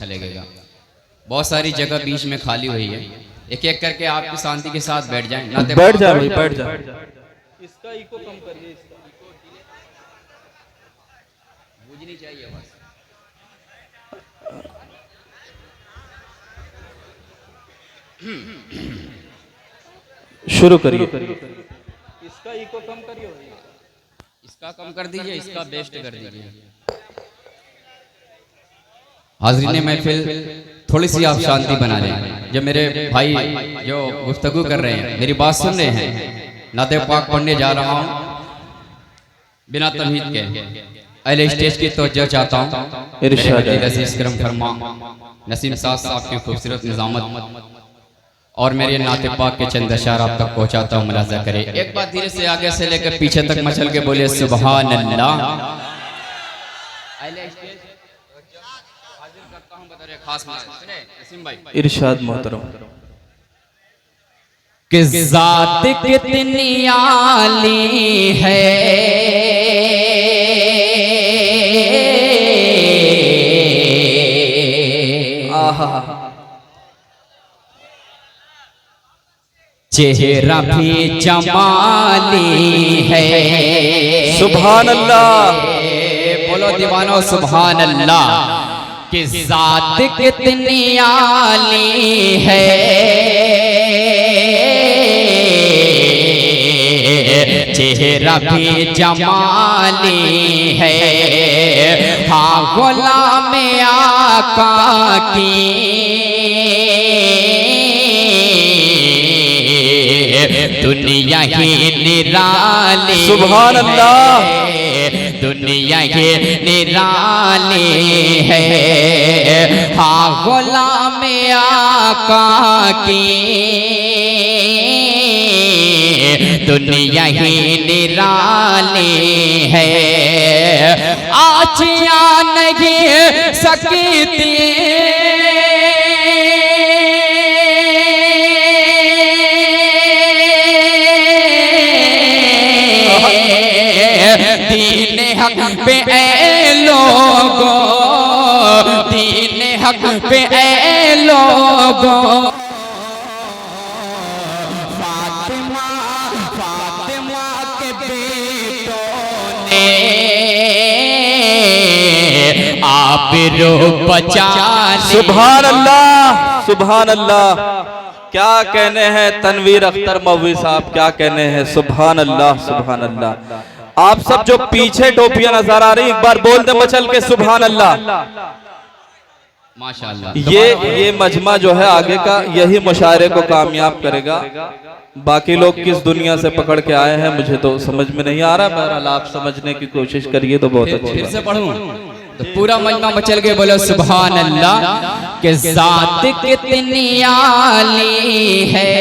अच्छा लगेगा। बहुत सारी जगह बीच में खाली हुई है, एक एक करके आपकी शांति के साथ बैठ जाएं। बैठ जा भाई, बैठ जा। इसका इको कम करिए, इसका बुझनी चाहिए बस। शुरू करिए। इसका इको कम करिए भाई। इसका कम कर दीजिए, इसका बेस्ट कर दीजिए। हाज़रीन महफिल, थोड़ी सी आप शांति बना लें। जब मेरे भाई जो गुफ्तगू कर रहे हैं, मेरी बात सुन रहे हैं, नाते पाक पढ़ने जा रहा हूँ बिना तमहीद के। अहले स्टेज की तवज्जो चाहता हूँ। अजीज करम फरमा नसीम साहब की खूबसूरत निज़ामत और मेरे नाते पाक के चंद अशार आप तक पहुँचाता हूँ, मुलाजा करें। एक बार धीरे से आगे से लेकर पीछे तक मचल के बोले सुभान अल्लाह। इरशाद मोहतरम। कि ज़ात कितनी आली है, चेहरा भी जमाली है। सुभान अल्लाह, बोलो दीवानो सुभान अल्लाह। कि ज़ात कितनी आली है, चेहरा भी जमाली है। हाँ गुलाम आका की दुनिया ही निराली। सुभान अल्लाह, दुनिया ही निराली है। हाँ गुलाम आका की दुनिया ही निराली है। आचिया नहीं सकती दीन हक पे ऐ लोगों, दीन हक पे ऐ लोगों। फातिमा फातिमा के बेटों ने आबरू बचा ली। सुभान अल्लाह, सुभान अल्लाह। क्या कहने हैं तनवीर अख्तर मौलवी साहब, क्या कहने हैं। सुभान अल्लाह, सुभान अल्लाह। आप सब जो पीछे टोपियां नजर आ रही, एक बार बोल दे मचल के सुभान अल्लाह। माशाअल्लाह। ये मजमा जो है आगे का, यही मुशायरे को कामयाब करेगा। बाकी लोग किस दुनिया से पकड़ के आए हैं मुझे तो समझ में नहीं आ रहा। बहरहाल आप समझने की कोशिश करिए तो बहुत अच्छी। फिर से पढ़ूं तो पूरा मजमा मचल के बोलो सुभान अल्लाह। कि ज़ात कितनी आली है,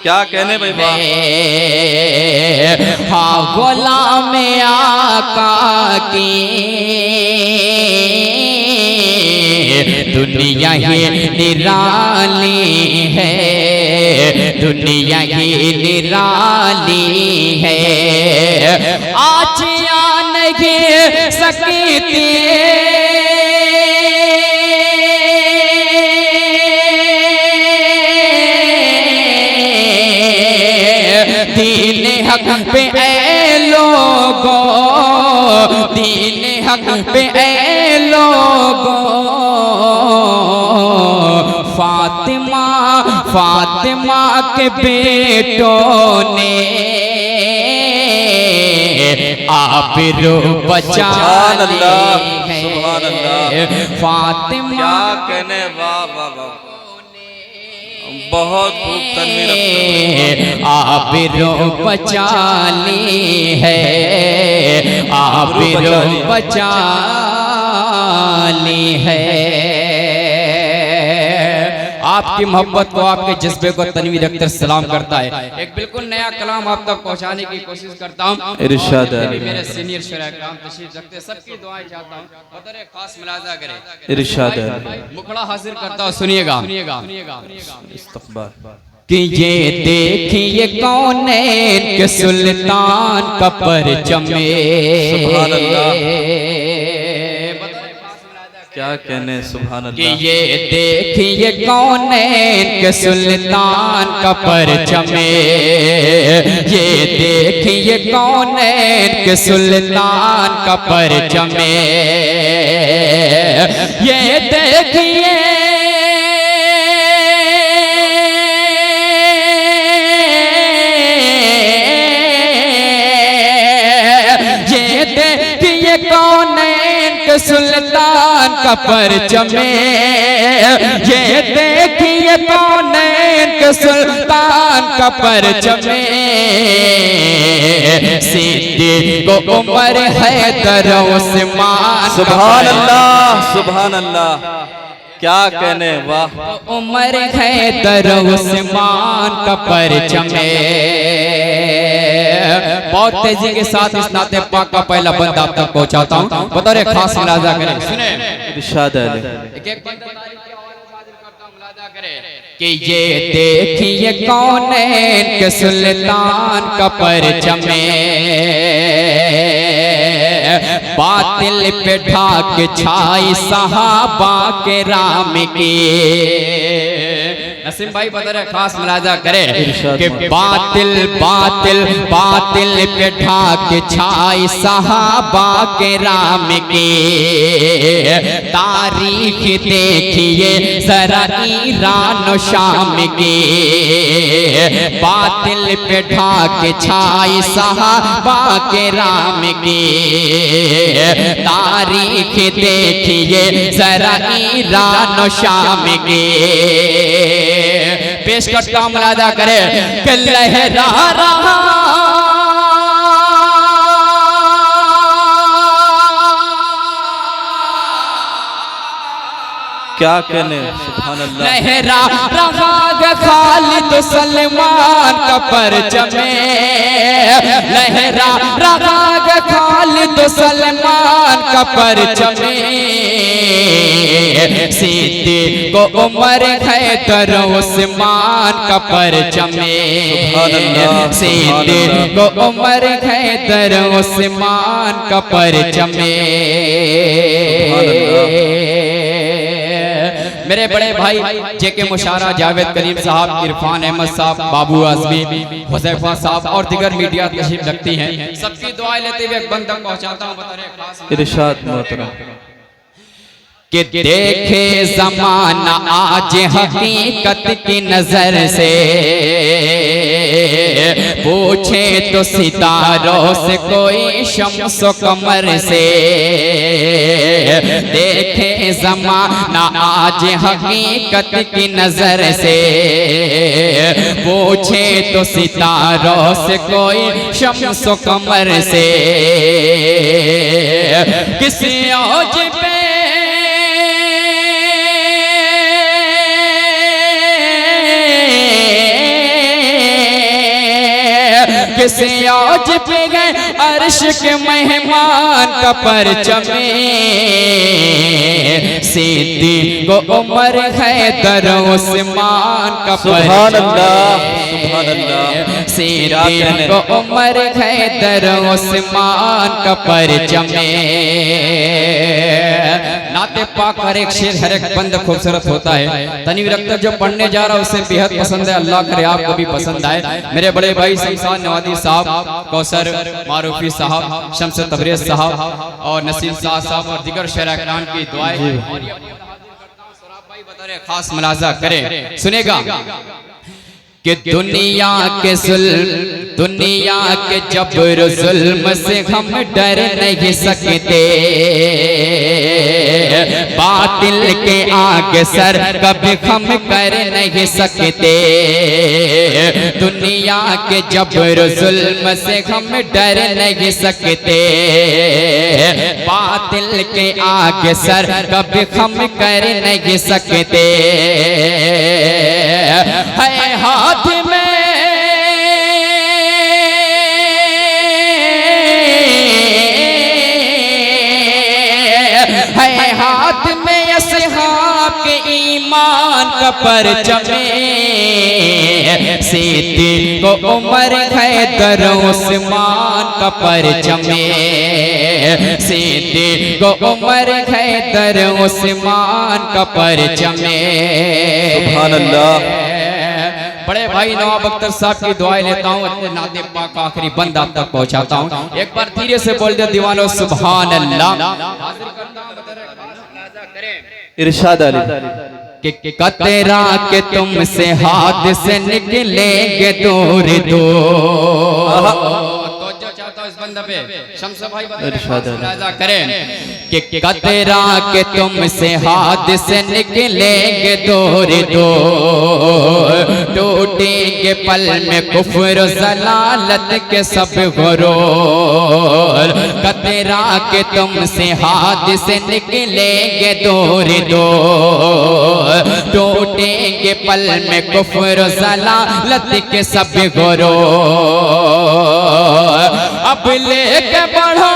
क्या कहने भाई वाह। हाँ गुलाम आका की दुनिया ही निराली है। दुनिया ही निराली है। आचिया नहीं सकती दीन हक पे ऐ लोगों, दीन हक पे ऐ लोगों। फातिमा फातिमा के बेटों ने आबरू बचा ली है। सुभान अल्लाह। फातिमा क्या कहने, वाह वाह वाह, बहुत खूब तनवीर अख्तर। आबरू बचा ली है, आबरू बचा ली है। आपकी मोहब्बत को, आपके जज्बे को तनवीर अख्तर सलाम करता है। एक बिल्कुल नया कलाम आप तक पहुंचाने की कोशिश करता हूं। इरशाद है। मेरे सीनियर शुरा कराम तशरीफ रखते, सबकी दुआएं चाहता हूं, बतौर खास मुलाजा करें। इरशाद है। मुखड़ा हाजिर करता हूं, सुनिएगा। इस्तक़बाल। कि ये देखिए कौनैन के सुल्तान का परचमे। सुभान अल्लाह, क्या कहने, सुभान कि अल्लाह। ये देखिए कौनैन के सुल्तान का परचमे, ये देखिए कौनैन के सुल्तान का परचमे, ये देखिए सुल्तान का परचमे, ये देखिए कौनैन के सुल्तान का परचमे, सिद्दीक़ को उमर हैदर उस्मान। सुभान अल्लाह, सुभान अल्लाह, क्या कहने, वाह। उमर हैदर उस्मान का परचमे। बहुत तेजी के साथ इस नाते पाक का पहला बंद आप तक पहुंचाता हूं, बतौर खास मुलाजा करें। सुने इरशाद है कि ये देखिए कौनैन के सुल्तान का परचमे, बातिल पे ढाक छाई सहाबा के राम की। नसीम भाई बता रहे खास मुलाजा करे कि बातिल बातिल बातिल पे ढाक छाई सहाबा के राम की, तारीख देखिए जरा ईरान और शाम की, बातिल पे ढाक छाई सहाबा के राम की, तारीख देखिए जरा ईरान और शाम की। पेश करता हूं, मुलाजा करे कि लहरा रहा क्या कहने, सुभान अल्लाह। लहरा रहा खालिद सलमान का परचमे, लहरा रहा खालिद सलमान का परचमे, सिद्दीक़ को उमर हैदर उस्मान का परचमे, सिद्दीक़ को उमर हैदर उस्मान का परचमे। मेरे बड़े भाई जेके मुशारा, जावेद करीम साहब, इरफान अहमद साहब, बाबू आजमी, हुज़ैफा साहब और दिगर मीडिया तशरीफ रखती हैं, सबकी दुआएं लेते हुए एक बंद तक पहुंचाता हूं। इरशाद मोहतरम कि देखे जमाना आज हकीकत की नजर से, पूछे तो सितारों से कोई शम्सो कमर से, देखे जमाना आज हकीकत की नजर से, पूछे तो सितारों से कोई शम्सो कमर से, किसी औज पे किसी औज पे गए अर्श के मेहमान का परचमे, सिद्दीक़ को उमर हैदर उस्मान का परचमे, सुभान अल्लाह, सिद्दीक़ को उमर हैदर उस्मान का परचमे। नाते पाक हर एक शेर हर एक बंद खूबसूरत होता है। तनवीर अख्तर जो पढ़ने जा रहा है उसे बेहद पसंद है, अल्लाह करे आपको भी पसंद आए। मेरे बड़े भाई शमशान नवादी साहब, कौसर मारूफी साहब, शम्स तबरेज साहब और नसीम साहब और दिगर शहरान की दुआएं खास मुलाजा करें। सुनेगा कि दुनिया के जबर जुल्म से हम डर नहीं सकते, बातिल के आगे सर कभी हम कर नहीं सकते, दुनिया के जबर जुल्म से हम डर नहीं सकते, बातिल के आगे सर कभी हम कर नहीं सकते, है हाथ में है, हाथ में असहाब के ईमान का परचमे, सिद्दीक उमर हैदर उस्मान का परचमे, सिद्दीक उमर हैदर उस्मान का परचमे। सुभान अल्लाह। बड़े भाई नवाब अख्तर साहब की दुआएं लेता हूँ, अपने नाते पाक का आखिरी बंद आप तक पहुँचाता हूँ। एक बार धीरे से बोल दे दीवानो सुभान अल्लाह। इरशाद अली कि कतरा के तुमसे हाथ से निकलेंगे दूर दूर। तो चाहता हूँ इस बंदा पे शम्स भाई बता करें कि कतरा के तुमसे हाथ से निकलेंगे दूर दूर, टूटेंगे पल में कुफ्र जलालत के सब गुरूर। कतरा के तुमसे हाथ से निकलेंगे दूर दूर, टूटेंगे पल में कुफ्र जलालत के सब गुरूर। अब लेके बढ़ो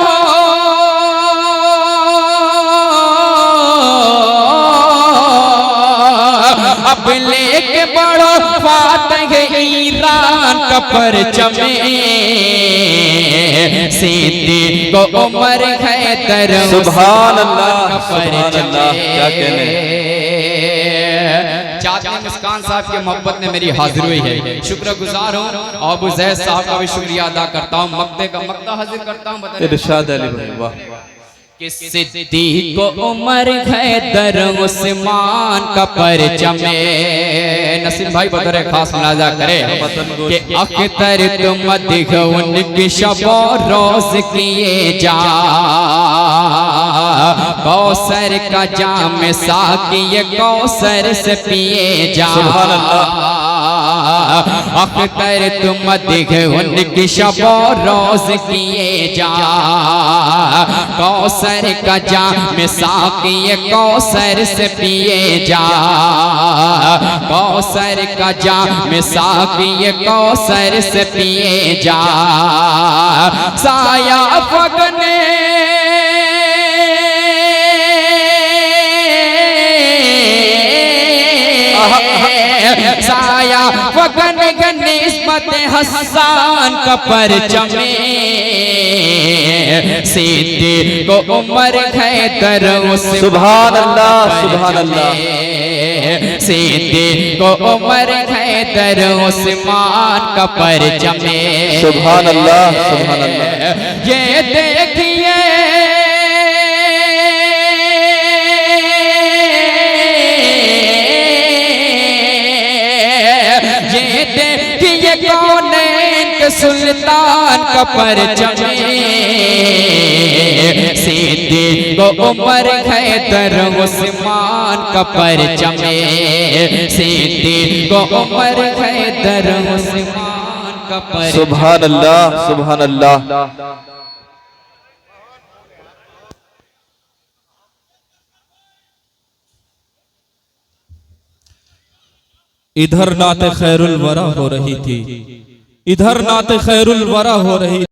अब लेके बढ़ो फातह ईरान का परचमे, सिद्दीक उमर हैदर सुभान अल्लाह सुभान अल्लाह। क्या कहने चाचा मुस्कान साहब की मोहब्बत में मेरी हाजिरी है, शुक्रगुजार हूँ। और अबू जैद साहब का भी शुक्रिया अदा करता हूँ, मक्ते का मक्ता हाजिर करता हूँ। इरशाद अली भाई वाह। कि सिद्दीक उमर हैदर उस्मान का परचमे। नसीम भाई बतौर खास मुलाजा करे कि अख्तर तुम मदिह उनकी शबो रोज किए जा, कौसर का जाम साकिए कौसर से पिए जा। सुभान अल्लाह। अख्तर तुम मदिह उनकी शबो रोज किए जा, कौसर का जाम साकिए कौसर से पिए जा, कौसर का जाम साकिए कौसर से पिए जा। साया फगने साया फगन निस्बत हसन का परचमे, सिद्दीक उमर हैदर उस्मान। सुभान अल्लाह सुभान अल्लाह। सिद्दीक उमर हैदर उस्मान का परचमे। सुभान अल्लाह सुभान अल्लाह। ये देखिए सुल्तान का परचमे, सिद्दीक उमर हैदर उस्मान का परचमे, सिद्दीक उमर हैदर उस्मान का परचमे। सुभान अल्लाह सुभान अल्लाह। इधर नाते खैरुल वरा हो रही थी, इधर नाते खैरुल वरा हो रही